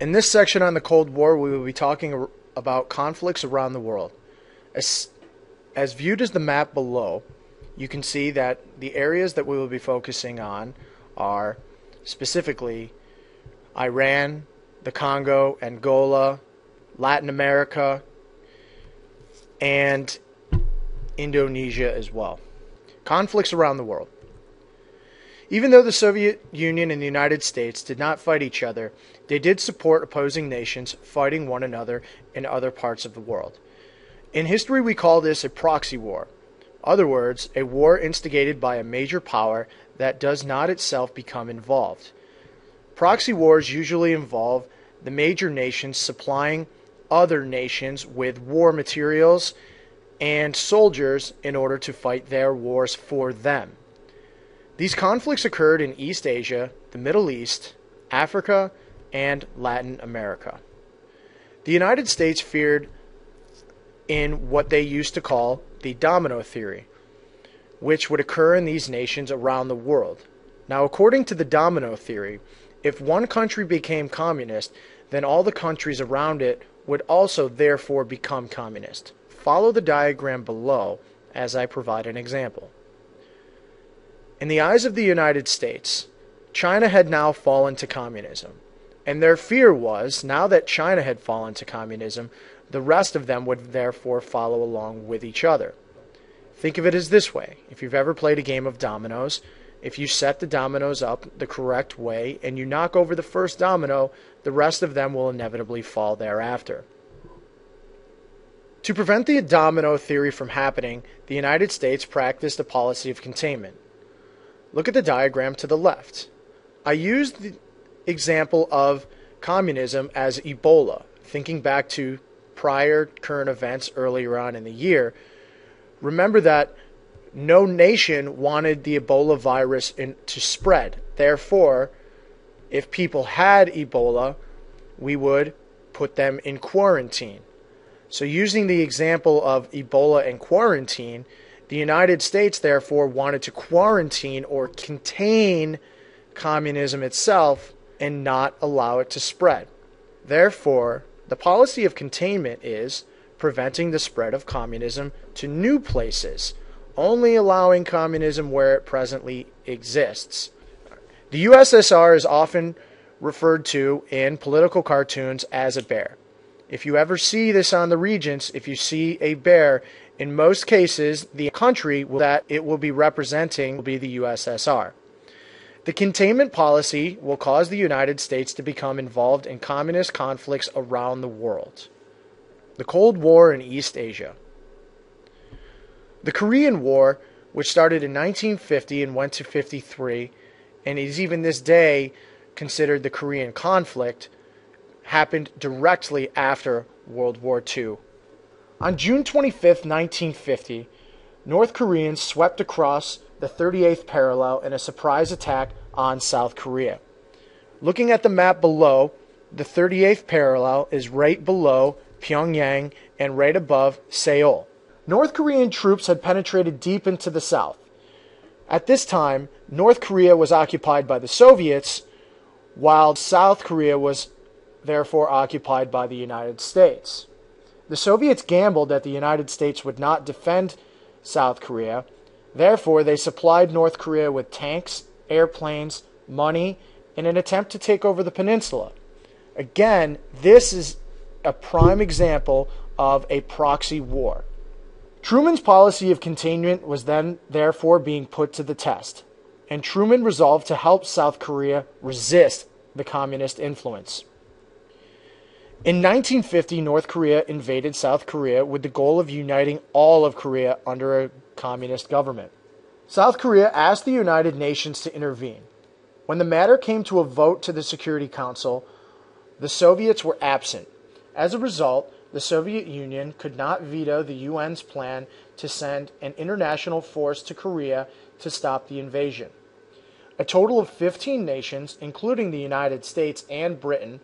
In this section on the Cold War, we will be talking about conflicts around the world. As viewed as the map below, you can see that the areas that we will be focusing on are specifically Iran, the Congo, Angola, Latin America, and Indonesia as well. Conflicts around the world. Even though the Soviet Union and the United States did not fight each other, they did support opposing nations fighting one another in other parts of the world. In history, we call this a proxy war. Other words, a war instigated by a major power that does not itself become involved. Proxy wars usually involve the major nations supplying other nations with war materials and soldiers in order to fight their wars for them. These conflicts occurred in East Asia, the Middle East, Africa, and Latin America. The United States feared in what they used to call the domino theory, which would occur in these nations around the world. Now, according to the domino theory, if one country became communist, then all the countries around it would also therefore become communist. Follow the diagram below as I provide an example. In the eyes of the United States, China had now fallen to communism, and their fear was, now that China had fallen to communism, the rest of them would therefore follow along with each other. Think of it as this way. If you've ever played a game of dominoes, if you set the dominoes up the correct way and you knock over the first domino, the rest of them will inevitably fall thereafter. To prevent the domino theory from happening, the United States practiced a policy of containment. Look at the diagram to the left. I used the example of communism as Ebola, thinking back to prior current events earlier on in the year. Remember that no nation wanted the Ebola virus to spread. Therefore, if people had Ebola, we would put them in quarantine. So using the example of Ebola and quarantine, the United States therefore wanted to quarantine or contain communism itself and not allow it to spread. Therefore, the policy of containment is preventing the spread of communism to new places, only allowing communism where it presently exists. The USSR is often referred to in political cartoons as a bear. If you ever see this on the Regents, if you see a bear, in most cases, the country that it will be representing will be the USSR. The containment policy will cause the United States to become involved in communist conflicts around the world. The Cold War in East Asia. The Korean War, which started in 1950 and went to 1953, and is even this day considered the Korean conflict, happened directly after World War II. On June 25, 1950, North Koreans swept across the 38th parallel in a surprise attack on South Korea. Looking at the map below, the 38th parallel is right below Pyongyang and right above Seoul. North Korean troops had penetrated deep into the south. At this time, North Korea was occupied by the Soviets, while South Korea was therefore occupied by the United States. The Soviets gambled that the United States would not defend South Korea. Therefore, they supplied North Korea with tanks, airplanes, money, in an attempt to take over the peninsula. Again, this is a prime example of a proxy war. Truman's policy of containment was then therefore being put to the test, and Truman resolved to help South Korea resist the communist influence. In 1950, North Korea invaded South Korea with the goal of uniting all of Korea under a communist government. South Korea asked the United Nations to intervene. When the matter came to a vote to the Security Council, the Soviets were absent. As a result, the Soviet Union could not veto the UN's plan to send an international force to Korea to stop the invasion. A total of 15 nations, including the United States and Britain,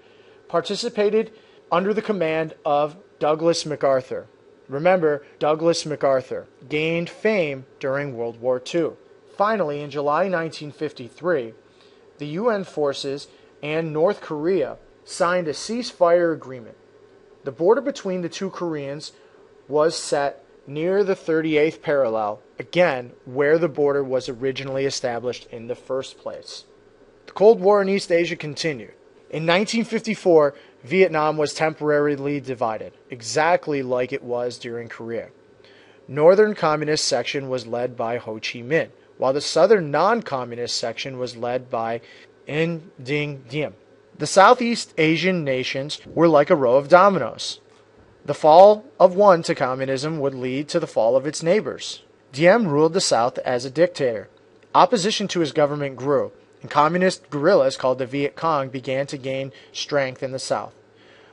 participated under the command of Douglas MacArthur. Remember, Douglas MacArthur gained fame during World War II. Finally, in July 1953, the UN forces and North Korea signed a ceasefire agreement. The border between the two Koreans was set near the 38th parallel, again where the border was originally established in the first place. The Cold War in East Asia continued. In 1954, Vietnam was temporarily divided, exactly like it was during Korea. Northern Communist section was led by Ho Chi Minh, while the Southern non-Communist section was led by Nguyen Dinh Diem. The Southeast Asian nations were like a row of dominoes. The fall of one to communism would lead to the fall of its neighbors. Diem ruled the South as a dictator. Opposition to his government grew, and communist guerrillas called the Viet Cong began to gain strength in the South.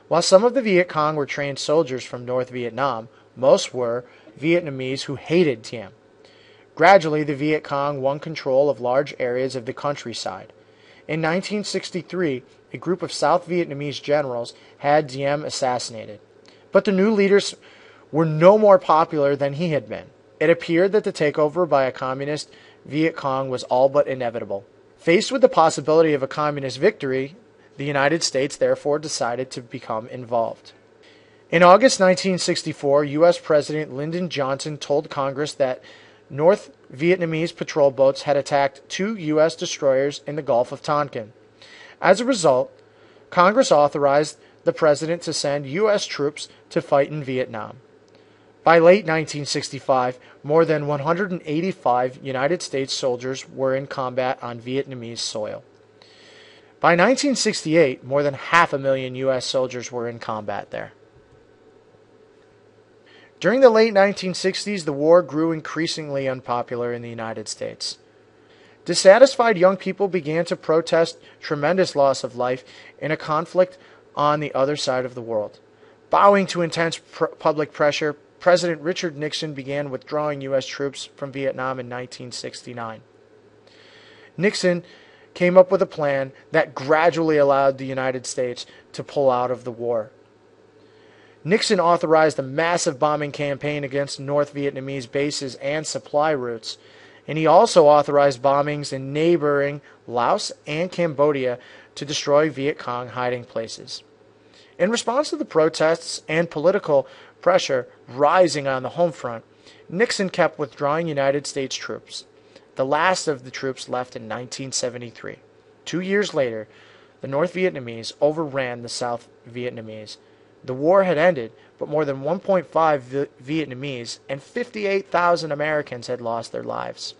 While some of the Viet Cong were trained soldiers from North Vietnam, most were Vietnamese who hated Diem. Gradually, the Viet Cong won control of large areas of the countryside. In 1963, a group of South Vietnamese generals had Diem assassinated. But the new leaders were no more popular than he had been. It appeared that the takeover by a communist Viet Cong was all but inevitable. Faced with the possibility of a communist victory, the United States therefore decided to become involved. In August 1964, U.S. President Lyndon Johnson told Congress that North Vietnamese patrol boats had attacked 2 U.S. destroyers in the Gulf of Tonkin. As a result, Congress authorized the President to send U.S. troops to fight in Vietnam. By late 1965, more than 185 United States soldiers were in combat on Vietnamese soil. By 1968, more than 500,000 U.S. soldiers were in combat there. During the late 1960s, the war grew increasingly unpopular in the United States. Dissatisfied young people began to protest tremendous loss of life in a conflict on the other side of the world. Bowing to intense public pressure, President Richard Nixon began withdrawing U.S. troops from Vietnam in 1969. Nixon came up with a plan that gradually allowed the United States to pull out of the war. Nixon authorized a massive bombing campaign against North Vietnamese bases and supply routes, and he also authorized bombings in neighboring Laos and Cambodia to destroy Viet Cong hiding places. In response to the protests and political pressure rising on the home front, Nixon kept withdrawing United States troops. The last of the troops left in 1973. 2 years later, the North Vietnamese overran the South Vietnamese. The war had ended, but more than 1.5 Vietnamese and 58,000 Americans had lost their lives.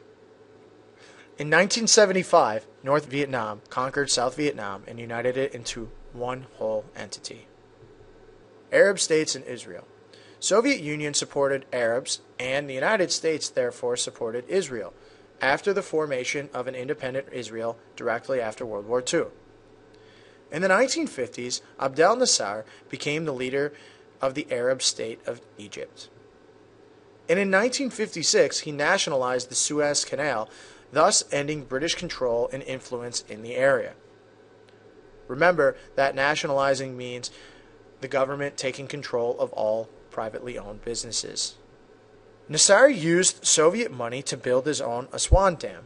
In 1975, North Vietnam conquered South Vietnam and united it into one whole entity. Arab states and Israel. Soviet Union supported Arabs, and the United States therefore supported Israel, after the formation of an independent Israel directly after World War II. In the 1950s, Abdel Nasser became the leader of the Arab state of Egypt. And in 1956, he nationalized the Suez Canal, thus ending British control and influence in the area. Remember that nationalizing means the government taking control of all privately owned businesses. Nasser used Soviet money to build his own Aswan Dam.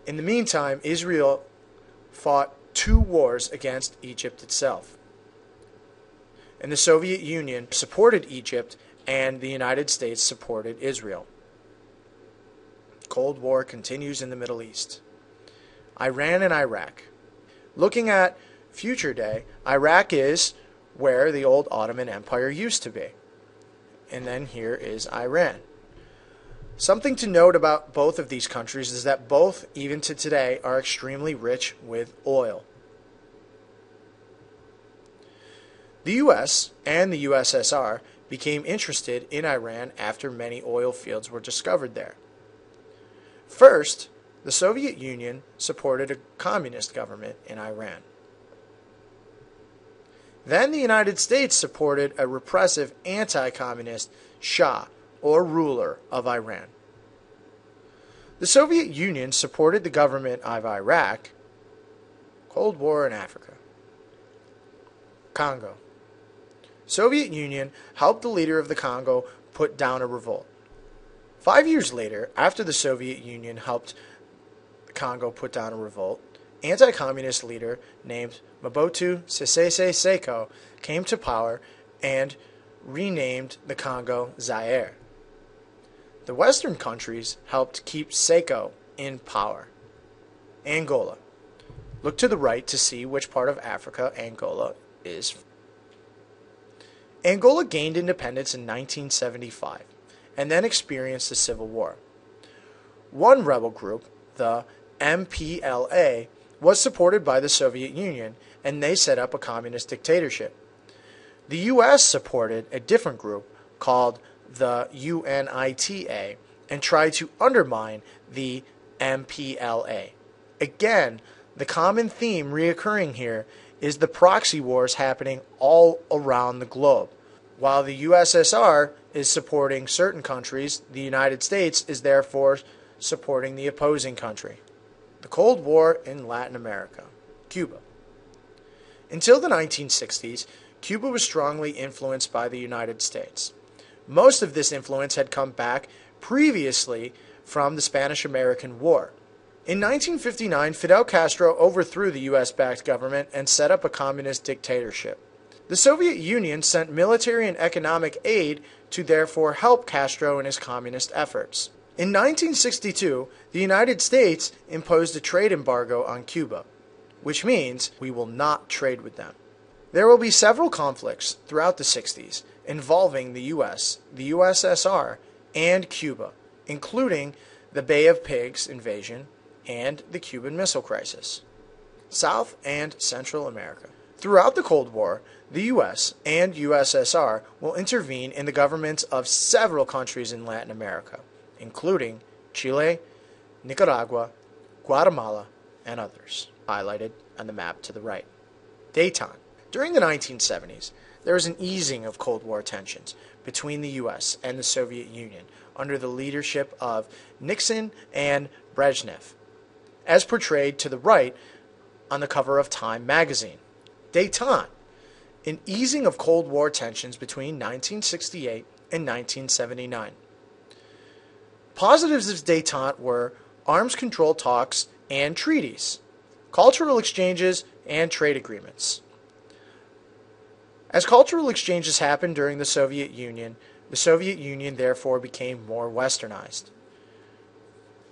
In the meantime, Israel fought 2 wars against Egypt itself. And the Soviet Union supported Egypt, and the United States supported Israel. Cold War continues in the Middle East. Iran and Iraq. Looking at future day, Iraq is where the old Ottoman Empire used to be. And then here is Iran. Something to note about both of these countries is that both, even to today, are extremely rich with oil. The U.S. and the USSR became interested in Iran after many oil fields were discovered there. First, the Soviet Union supported a communist government in Iran. Then the United States supported a repressive anti-communist Shah, or ruler of Iran. The Soviet Union supported the government of Iraq. Cold War in Africa. Congo. Soviet Union helped the leader of the Congo put down a revolt. 5 years later, after the Soviet Union helped the Congo put down a revolt, anti-communist leader named Mobutu Sese Seko came to power and renamed the Congo Zaire. The Western countries helped keep Seko in power. Angola. Look to the right to see which part of Africa Angola is. Angola gained independence in 1975 and then experienced a civil war. One rebel group, the MPLA, was supported by the Soviet Union, and they set up a communist dictatorship. The U.S. supported a different group called the UNITA and tried to undermine the MPLA. Again, the common theme reoccurring here is the proxy wars happening all around the globe. While the USSR is supporting certain countries, the United States is therefore supporting the opposing country. The Cold War in Latin America. Cuba. Until the 1960s, Cuba was strongly influenced by the United States. Most of this influence had come back previously from the Spanish-American War. In 1959, Fidel Castro overthrew the U.S.-backed government and set up a communist dictatorship. The Soviet Union sent military and economic aid to therefore help Castro in his communist efforts. In 1962, the United States imposed a trade embargo on Cuba, which means we will not trade with them. There will be several conflicts throughout the 60s involving the U.S., the USSR, and Cuba, including the Bay of Pigs invasion and the Cuban Missile Crisis. South and Central America. Throughout the Cold War, the U.S. and USSR will intervene in the governments of several countries in Latin America, including Chile, Nicaragua, Guatemala, and others, highlighted on the map to the right. Detente. During the 1970s, there was an easing of Cold War tensions between the U.S. and the Soviet Union under the leadership of Nixon and Brezhnev, as portrayed to the right on the cover of Time magazine. Detente. An easing of Cold War tensions between 1968 and 1979. Positives of detente were arms control talks and treaties, cultural exchanges, and trade agreements. As cultural exchanges happened during the Soviet Union therefore became more westernized.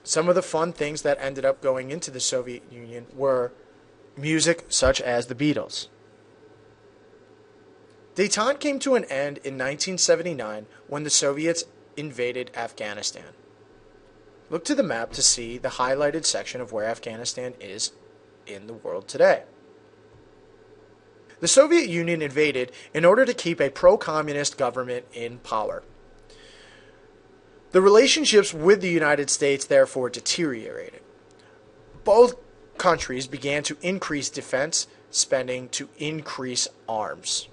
Some of the fun things that ended up going into the Soviet Union were music such as the Beatles. Detente came to an end in 1979 when the Soviets invaded Afghanistan. Look to the map to see the highlighted section of where Afghanistan is in the world today. The Soviet Union invaded in order to keep a pro-communist government in power. The relationships with the United States therefore deteriorated. Both countries began to increase defense spending to increase arms.